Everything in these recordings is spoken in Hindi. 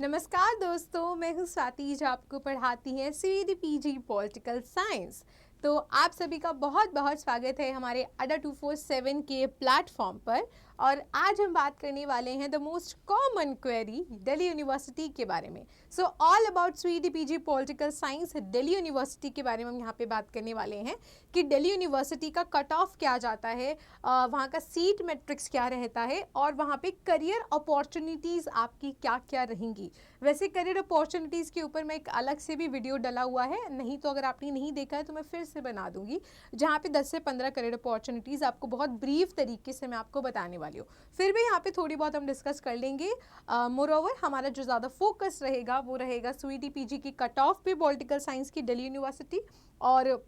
नमस्कार दोस्तों, मैं हूं स्वाति जो आपको पढ़ाती है CET-PG पॉलिटिकल साइंस। तो आप सभी का बहुत बहुत स्वागत है हमारे अड्डा 247 के प्लेटफॉर्म पर। और आज हम बात करने वाले हैं the most common query Delhi university के बारे में। So all about CET-PG political science Delhi university के बारे में हम यहाँ पे बात करने वाले हैं कि दिल्ली यूनिवर्सिटी का कट ऑफ क्या जाता है, वहाँ का सीट मैट्रिक्स क्या रहता है और वहाँ पे करियर अपॉर्चुनिटीज़ आपकी क्या क्या रहेंगी। वैसे करियर अपॉर्चुनिटीज़ के ऊपर मैं एक अलग से भी वीडियो डला हुआ है, नहीं तो अगर आपने नहीं देखा है तो मैं फिर से बना दूंगी, जहाँ पे 10 से 15 करियर अपॉर्चुनिटीज़ आपको बहुत ब्रीफ तरीके से मैं आपको बताने वाली हूँ। फिर भी यहाँ पे थोड़ी बहुत हम डिस्कस कर लेंगे। मोरओवर हमारा जो ज़्यादा फोकस रहेगा वो रहेगा CET-PG की कट ऑफ पे पॉलिटिकल साइंस की दिल्ली यूनिवर्सिटी, और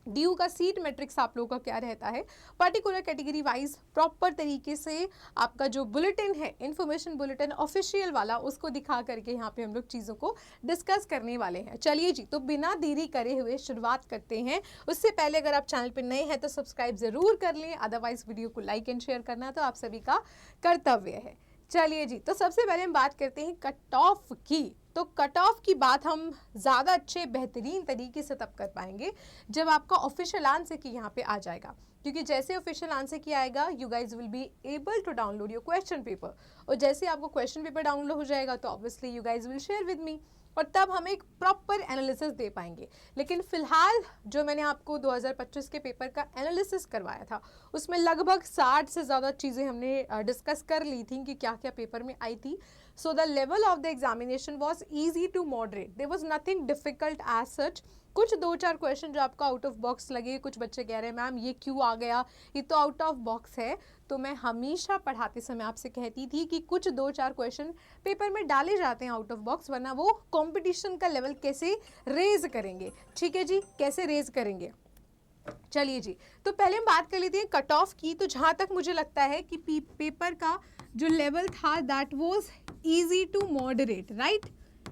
ड्यू का सीट मैट्रिक्स आप लोगों का क्या रहता है, पर्टिकुलर कैटेगरी वाइज प्रॉपर तरीके से आपका जो बुलेटिन है, इंफॉर्मेशन बुलेटिन ऑफिशियल वाला, उसको दिखा करके यहाँ पे हम लोग चीज़ों को डिस्कस करने वाले हैं। चलिए जी, तो बिना देरी करे हुए शुरुआत करते हैं। उससे पहले अगर आप चैनल पर नए हैं तो सब्सक्राइब ज़रूर कर लें, अदरवाइज वीडियो को लाइक एंड शेयर करना तो आप सभी का कर्तव्य है। चलिए जी, तो सबसे पहले हम बात करते हैं कट ऑफ की। तो कट ऑफ की बात हम ज़्यादा अच्छे बेहतरीन तरीके से तब कर पाएंगे जब आपका ऑफिशियल आंसर की यहाँ पे आ जाएगा, क्योंकि जैसे ऑफिशियल आंसर की आएगा you guys will be able to download your question paper, और जैसे आपको क्वेश्चन पेपर डाउनलोड हो जाएगा तो obviously you guys will share with me, और तब हम एक प्रॉपर एनालिसिस दे पाएंगे। लेकिन फिलहाल जो मैंने आपको 2025 के पेपर का एनालिसिस करवाया था उसमें लगभग 60 से ज़्यादा चीज़ें हमने डिस्कस कर ली थी कि क्या क्या पेपर में आई थी। So the level of the examination was easy to moderate, there was nothing difficult as such. कुछ 2-4 क्वेश्चन जो आपको आउट ऑफ बॉक्स लगे, कुछ बच्चे कह रहे हैं मैम ये क्यों आ गया, ये तो आउट ऑफ बॉक्स है। तो मैं हमेशा पढ़ाते समय आपसे कहती थी कि कुछ 2-4 क्वेश्चन पेपर में डाले जाते हैं आउट ऑफ बॉक्स, वरना वो कंपटीशन का लेवल कैसे रेज करेंगे। ठीक है जी, कैसे रेज करेंगे। चलिए जी, तो पहले हम बात कर लेते हैं कट ऑफ की। तो जहाँ तक मुझे लगता है कि पेपर का जो लेवल था that was easy to moderate, right,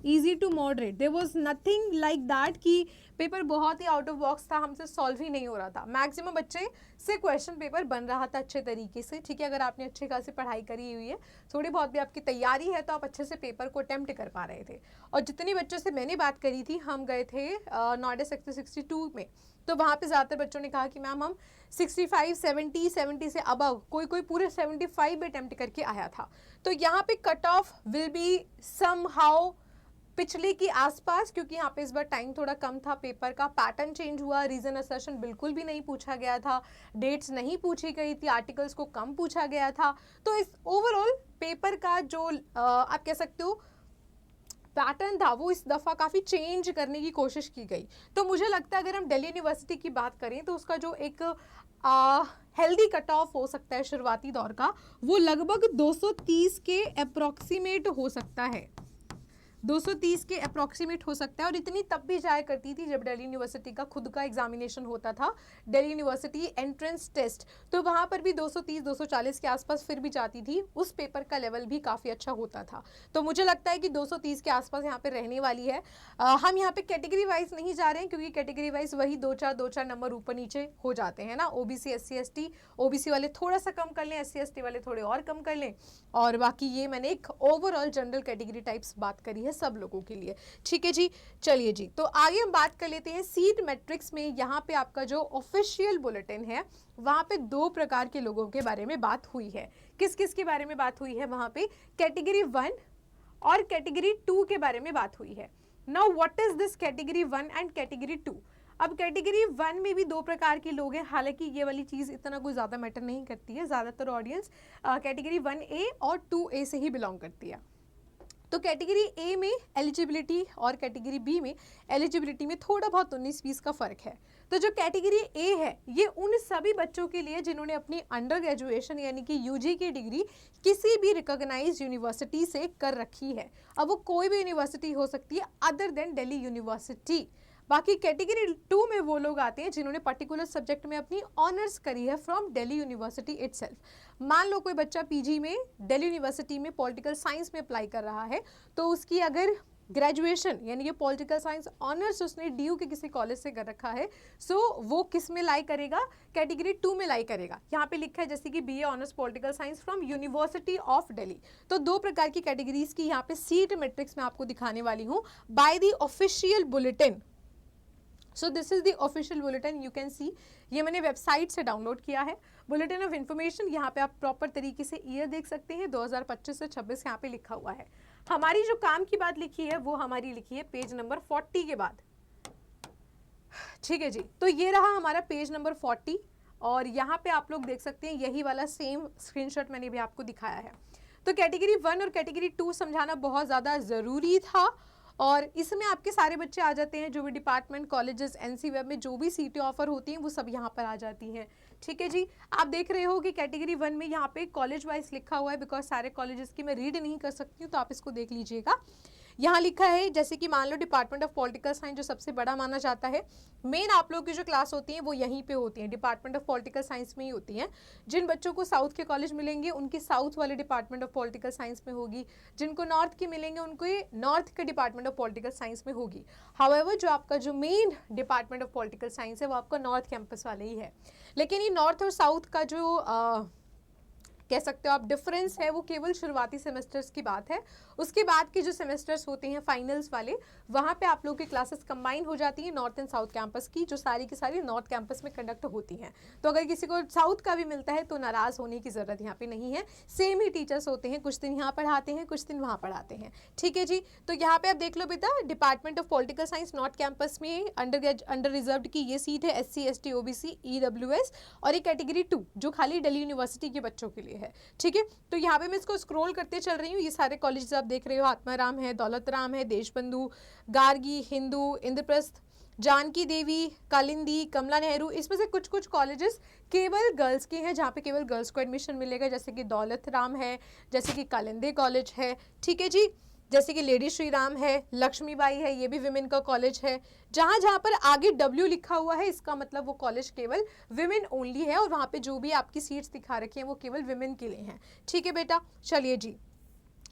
easy to moderate. There was nothing like that कि पेपर बहुत ही आउट ऑफ बॉक्स था, हमसे सॉल्व ही नहीं हो रहा था। मैक्सिमम बच्चे से क्वेश्चन पेपर बन रहा था अच्छे तरीके से। ठीक है, अगर आपने अच्छे खासी पढ़ाई करी हुई है, थोड़ी बहुत भी आपकी तैयारी है, तो आप अच्छे से पेपर को अटेम्प्ट कर पा रहे थे। और जितने बच्चों से मैंने बात करी थी, हम गए थे नोएडा सेक्टर 62 में, तो वहाँ पे ज़्यादातर बच्चों ने कहा कि मैम हम 65, 70 से अबव, कोई कोई पूरे 75 भी अटेम्प्ट करके आया था। तो यहाँ पे cut off will be somehow पिछले के आसपास, क्योंकि यहाँ पे इस बार टाइम थोड़ा कम था, पेपर का पैटर्न चेंज हुआ, रीजन असर्शन बिल्कुल भी नहीं पूछा गया था, डेट्स नहीं पूछी गई थी, आर्टिकल्स को कम पूछा गया था। तो इस ओवरऑल पेपर का जो आप कह सकते हो पैटर्न था वो इस दफ़ा काफ़ी चेंज करने की कोशिश की गई। तो मुझे लगता है अगर हम दिल्ली यूनिवर्सिटी की बात करें तो उसका जो एक हेल्दी कट ऑफ हो सकता है शुरुआती दौर का, वो लगभग 230 के अप्रॉक्सीमेट हो सकता है, 230 के अप्रॉक्सीमेट हो सकता है। और इतनी तब भी जाया करती थी जब दिल्ली यूनिवर्सिटी का खुद का एग्जामिनेशन होता था, दिल्ली यूनिवर्सिटी एंट्रेंस टेस्ट, तो वहाँ पर भी 230-240 के आसपास फिर भी जाती थी। उस पेपर का लेवल भी काफ़ी अच्छा होता था। तो मुझे लगता है कि 230 के आसपास यहाँ पे रहने वाली है। हम यहाँ पे कैटेगरी वाइज नहीं जा रहे हैं, क्योंकि कैटेगरी वाइज वही 2-4 नंबर ऊपर नीचे हो जाते हैं ना। OBC SC ST, OBC वाले थोड़ा सा कम कर लें, SC ST वाले थोड़े और कम कर लें, और बाकी ये मैंने एक ओवरऑल जनरल कैटेगरी टाइप्स बात करी है सब लोगों के लिए। ठीक है जी, चलिए जी, तो आगे हम बात कर लेते हैं सीट मैट्रिक्स में। यहाँ पे आपका जो ऑफिशियल बुलेटिन है वहाँ पे 2 प्रकार के लोगों के बारे में बात हुई है। किस किस के बारे में बात हुई है वहाँ पे? कैटेगरी 1 और कैटेगरी 2 के बारे में बात हुई है। Now what is this category 1 and category 2? अब कैटेगरी 1 में भी 2 प्रकार के लोग हैं, हालांकि ये वाली चीज़ इतना कोई ज़्यादा मैटर नहीं करती है, ज़्यादातर ऑडियंस कैटेगरी 1A और 2A से ही बिलोंग करती है। तो कैटेगरी ए में एलिजिबिलिटी और कैटेगरी बी में एलिजिबिलिटी में थोड़ा बहुत 19-20 का फ़र्क है। तो जो कैटेगरी ए है ये उन सभी बच्चों के लिए जिन्होंने अपनी अंडर ग्रेजुएशन यानी कि यूजी की डिग्री किसी भी रिकॉग्नाइज्ड यूनिवर्सिटी से कर रखी है। अब वो कोई भी यूनिवर्सिटी हो सकती है अदर देन दिल्ली यूनिवर्सिटी। बाकी कैटेगरी 2 में वो लोग आते हैं जिन्होंने पर्टिकुलर सब्जेक्ट में अपनी ऑनर्स करी है फ्रॉम दिल्ली यूनिवर्सिटी इटसेल्फ। मान लो कोई बच्चा पीजी में दिल्ली यूनिवर्सिटी में पॉलिटिकल साइंस में अप्लाई कर रहा है, तो उसकी अगर ग्रेजुएशन यानी कि पॉलिटिकल साइंस ऑनर्स उसने डीयू के किसी कॉलेज से कर रखा है, सो वो किस में लाई करेगा, कैटेगरी 2 में लाई करेगा। यहाँ पे लिखा है जैसे कि BA honours political science from university of Delhi. तो दो प्रकार की कैटेगरीज की यहाँ पे सीट मैट्रिक्स में आपको दिखाने वाली हूँ by the official bulletin. So this is the official bulletin, you can see, ये मैंने वेबसाइट से डाउनलोड किया है। बुलेटिन ऑफ इन्फॉर्मेशन, यहाँ पे आप प्रॉपर तरीके से ईयर देख सकते हैं, 2025 से 26 यहाँ पे लिखा हुआ है। हमारी जो काम की बात लिखी है वो हमारी लिखी है पेज नंबर 40 के बाद, ठीक है जी। तो ये रहा हमारा पेज नंबर 40 और यहाँ पे आप लोग देख सकते हैं यही वाला सेम स्क्रीनशॉट मैंने भी आपको दिखाया है। तो कैटेगरी 1 और कैटेगरी 2 समझाना बहुत ज़्यादा ज़रूरी था और इसमें आपके सारे बच्चे आ जाते हैं, जो भी डिपार्टमेंट, कॉलेजेस, एनसी वेब में जो भी सीटें ऑफर होती हैं वो सब यहाँ पर आ जाती हैं, ठीक है जी। आप देख रहे हो कि कैटेगरी 1 में यहाँ पे कॉलेज वाइज लिखा हुआ है, बिकॉज सारे कॉलेजेस की मैं रीड नहीं कर सकती हूँ, तो आप इसको देख लीजिएगा। यहाँ लिखा है जैसे कि मान लो डिपार्टमेंट ऑफ पॉलिटिकल साइंस जो सबसे बड़ा माना जाता है, मेन आप लोग की जो क्लास होती है वो यहीं पे होती है, डिपार्टमेंट ऑफ पॉलिटिकल साइंस में ही होती हैं। जिन बच्चों को साउथ के कॉलेज मिलेंगे उनकी साउथ वाले डिपार्टमेंट ऑफ पॉलिटिकल साइंस में होगी, जिनको नॉर्थ की मिलेंगे उनको नॉर्थ के डिपार्टमेंट ऑफ पॉलिटिकल साइंस में होगी। हाउएवर जो आपका जो main department of political science है वो आपका नॉर्थ कैंपस वाले ही है। लेकिन ये नॉर्थ और साउथ का जो कह सकते हो आप डिफरेंस है वो केवल शुरुआती सेमेस्टर्स की बात है। उसके बाद के जो सेमेस्टर्स होते हैं फाइनल्स वाले, वहाँ पे आप लोग की क्लासेस कंबाइन हो जाती हैं नॉर्थ एंड साउथ कैंपस की, जो सारी की सारी नॉर्थ कैंपस में कंडक्ट होती हैं। तो अगर किसी को साउथ का भी मिलता है तो नाराज़ होने की ज़रूरत यहाँ पे नहीं है, सेम ही टीचर्स होते हैं, कुछ दिन यहाँ पढ़ाते हैं कुछ दिन वहाँ पढ़ाते हैं, ठीक है जी। तो यहाँ पे आप देख लो बेटा, department of political science north campus में अंडर रिजर्व्ड की ये सीट है, SC ST OBC EWS, और ये कैटेगरी 2 जो खाली दिल्ली यूनिवर्सिटी के बच्चों के लिए है, ठीक है। तो यहाँ पे मैं इसको स्क्रॉल करते चल रही हूँ, ये सारे कॉलेज आप देख रहे हो, आत्माराम है, दौलत राम है, देशबंधु, गार्गी, हिंदू, इंद्रप्रस्थ, जानकी देवी, कालिंदी, कमला नेहरू, इसमें से कुछ कुछ कॉलेजेस केवल गर्ल्स के हैं, जहाँ पे केवल गर्ल्स को एडमिशन मिलेगा, जैसे कि दौलत राम है, जैसे कि कालिंदी कॉलेज है, ठीक है जी, जैसे कि लेडी श्री राम है, लक्ष्मीबाई है, ये भी विमेन का कॉलेज है। जहाँ जहाँ पर आगे W लिखा हुआ है इसका मतलब वो कॉलेज केवल विमेन ओनली है, और वहाँ पे जो भी आपकी सीट्स दिखा रखी हैं वो केवल विमेन के लिए हैं, ठीक है बेटा। चलिए जी,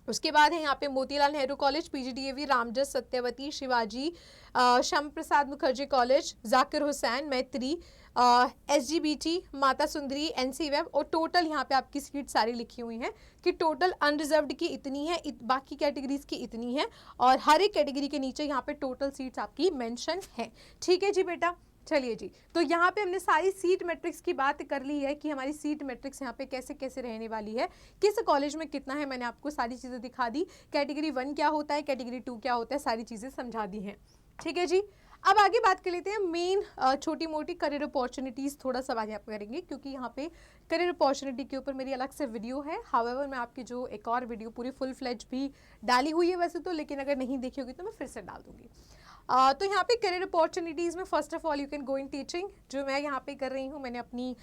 उसके बाद है यहाँ पे Motilal Nehru college, PGDAV, Ramjas, Satyavati, Shivaji, Shyam Prasad Mukherjee college, Zakir Hussain, मैत्री, SGBT, Mata Sundari, NC web, और टोटल यहाँ पे आपकी सीट सारी लिखी हुई हैं कि टोटल अनरिजर्व्ड की इतनी है, बाकी कैटेगरीज की इतनी है, और हर एक कैटेगरी के नीचे यहाँ पे टोटल सीट्स आपकी मेंशन है, ठीक है जी बेटा। चलिए जी, तो यहाँ पे हमने सारी सीट मैट्रिक्स की बात कर ली है कि हमारी सीट मैट्रिक्स यहाँ पे कैसे कैसे रहने वाली है, किस कॉलेज में कितना है, मैंने आपको सारी चीज़ें दिखा दी, कैटेगरी 1 क्या होता है, कैटेगरी 2 क्या होता है, सारी चीज़ें समझा दी हैं, ठीक है जी। अब आगे बात कर लेते हैं मेन छोटी मोटी करियर अपॉर्चुनिटीज़, थोड़ा सा आगे आप करेंगे क्योंकि यहाँ पे करियर अपॉर्चुनिटी के ऊपर मेरी अलग से वीडियो है। हाउएवर मैं आपकी जो एक और वीडियो पूरी फुल फ्लेज भी डाली हुई है वैसे तो, लेकिन अगर नहीं देखी होगी तो मैं फिर से डाल दूँगी। तो यहाँ पे करियर अपॉर्चुनिटीज़ में first of all you can go in teaching, जो मैं यहाँ पे कर रही हूँ। मैंने अपनी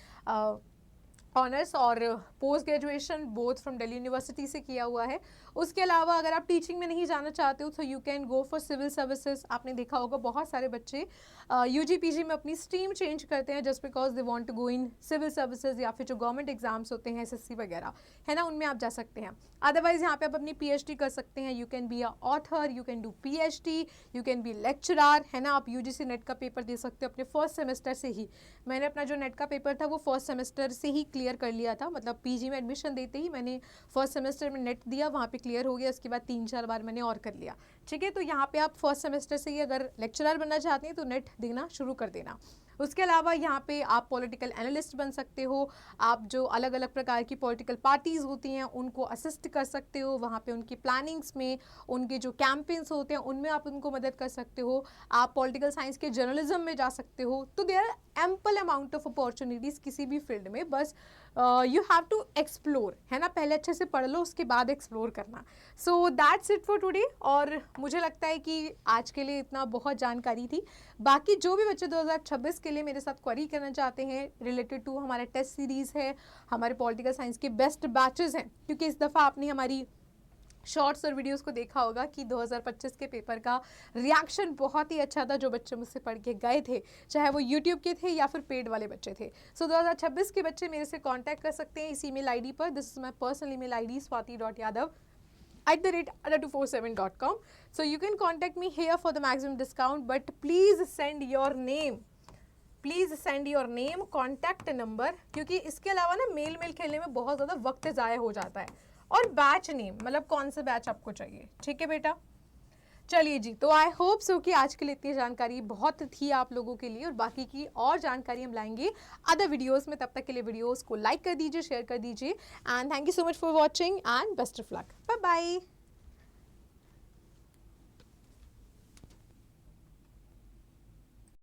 ऑनर्स और post graduation both from Delhi university से किया हुआ है। उसके अलावा अगर आप टीचिंग में नहीं जाना चाहते हो तो you can go for civil services. आपने देखा होगा बहुत सारे बच्चे UG PG में अपनी स्ट्रीम चेंज करते हैं just because they want to go in civil services, या फिर जो गवर्नमेंट एग्जाम्स होते हैं SSC वगैरह है ना, उनमें आप जा सकते हैं। अदरवाइज यहाँ पे आप अपनी PhD कर सकते हैं, you can be a author, you can do PhD, you can be lecturer, है ना। आप UGC नेट का पेपर दे सकते हो अपने फर्स्ट सेमेस्टर से ही। मैंने अपना जो नेट का पेपर था वो फर्स्ट सेमेस्टर से ही क्लियर कर लिया था, मतलब PG में एडमिशन देते ही मैंने फर्स्ट सेमेस्टर में नेट दिया, वहाँ पे क्लियर हो गया। उसके बाद 3-4 बार मैंने और कर लिया, ठीक है। तो यहाँ पे आप फर्स्ट सेमेस्टर से ही अगर लेक्चरर बनना चाहते हैं तो नेट देना शुरू कर देना। उसके अलावा यहाँ पे आप पॉलिटिकल एनालिस्ट बन सकते हो, आप जो अलग अलग प्रकार की पॉलिटिकल पार्टीज़ होती हैं उनको असिस्ट कर सकते हो, वहाँ पे उनकी प्लानिंग्स में, उनके जो कैंपेन्स होते हैं उनमें आप उनको मदद कर सकते हो। आप पॉलिटिकल साइंस के जर्नलिज्म में जा सकते हो। तो there are ample amount of opportunities किसी भी फील्ड में, बस यू हैव टू एक्सप्लोर, है ना। पहले अच्छे से पढ़ लो, उसके बाद एक्सप्लोर करना। So that's it for today. और मुझे लगता है कि आज के लिए इतना बहुत जानकारी थी। बाकी जो भी बच्चे 2026 के लिए मेरे साथ क्वेरी करना चाहते हैं रिलेटेड टू हमारे टेस्ट सीरीज़ है, हमारे पॉलिटिकल साइंस के बेस्ट बैचेस हैं, क्योंकि इस दफ़ा आपने हमारी शॉर्ट्स और वीडियोस को देखा होगा कि 2025 के पेपर का रिएक्शन बहुत ही अच्छा था। जो बच्चे मुझसे पढ़ के गए थे, चाहे वो यूट्यूब के थे या फिर पेड वाले बच्चे थे। सो 2026 के बच्चे मेरे से कांटेक्ट कर सकते हैं इस ईमेल आईडी पर। This is my personal email ID swati.yadav ada247.com. So you can contact me here for the maximum discount, but please send your name. Please send your name, contact number, क्योंकि इसके अलावा ना मेल खेलने में बहुत ज़्यादा वक्त ज़ाया हो जाता है, और बैच नेम, मतलब कौन सा बैच आपको चाहिए, ठीक है बेटा। चलिए जी, तो आई होप सो कि आज के लिए इतनी जानकारी बहुत थी आप लोगों के लिए, और बाकी की और जानकारी हम लाएंगे अदर वीडियोस में। तब तक के लिए वीडियोस को लाइक कर दीजिए, शेयर कर दीजिए, and thank you so much for watching and best of luck. Bye bye.